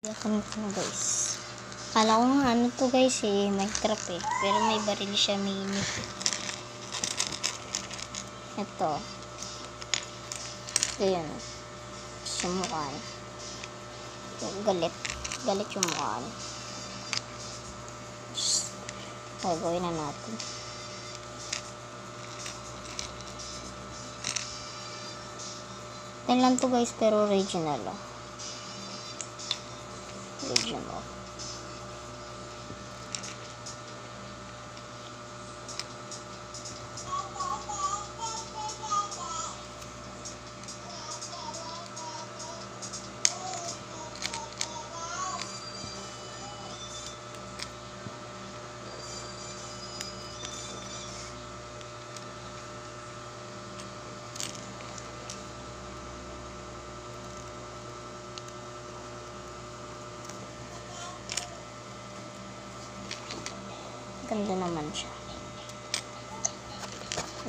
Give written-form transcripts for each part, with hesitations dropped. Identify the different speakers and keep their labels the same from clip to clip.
Speaker 1: Yakan ko na guys. Kala ko nga ano to guys Minecraft pero may baril siya mini. Ito. Ayan. Yung mukha niya. Galit. Galit yung mukha niya. Gagawin na natin. Yan lang to guys pero original original. Ganda naman siya.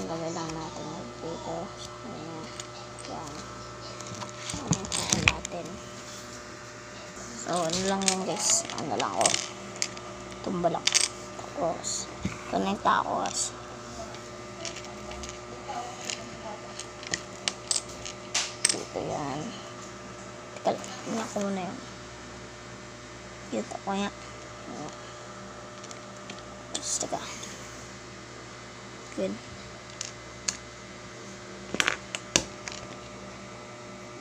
Speaker 1: Lagay lang natin dito. Ayan. Ano kaya natin? So, ano lang yan guys. Ano lang ako. Tumba lang. Tapos, ito na yung tacos. Dito yan. Teka lang. Tingnan ko muna yun. Dito ko yan. Teka. Good.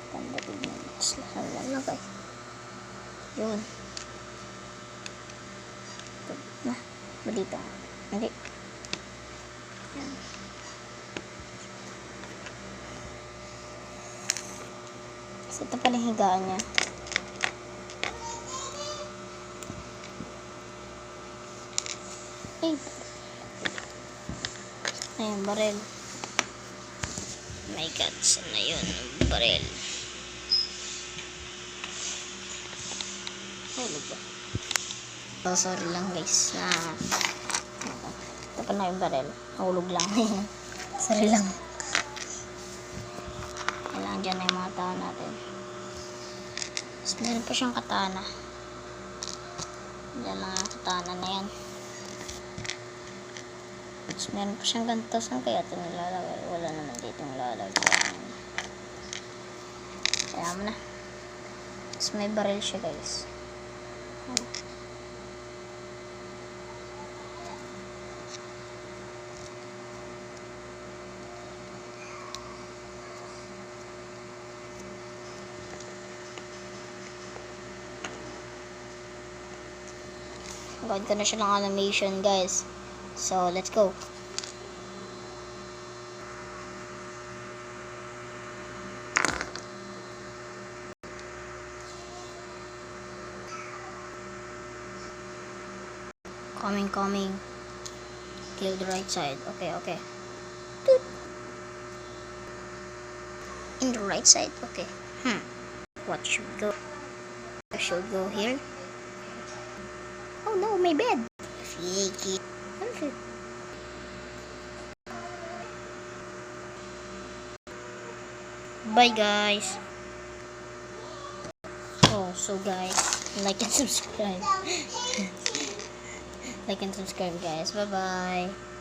Speaker 1: Ganda tignan. Lahat lang guys. Yun. Na. Ba dito? Hindi. Yan. So, ito pala higaan niya. Ayan, barel. My God, saan na yun? Barel. Hulog ba? Oh, sorry lang guys. Ito pa na yung barel. Hulog lang. Sorry lang. Kailangan dyan na yung mga tao natin. Tapos meron pa siyang katana. Dyan lang ang katana na yan. Tapos meron pa siyang ganito. Saan kaya ito nilalagay? Wala naman dito nilalagay. Kaya mo na. Tapos may baril siya guys. Gawin ko na siya ng animation guys. So, let's go. Coming. Clear the right side. Okay. Toot. In the right side. Okay. What should go? I should go here. Oh no, my bed. Fake it. Bye guys. Oh, so guys, like and subscribe. Like and subscribe guys. Bye bye.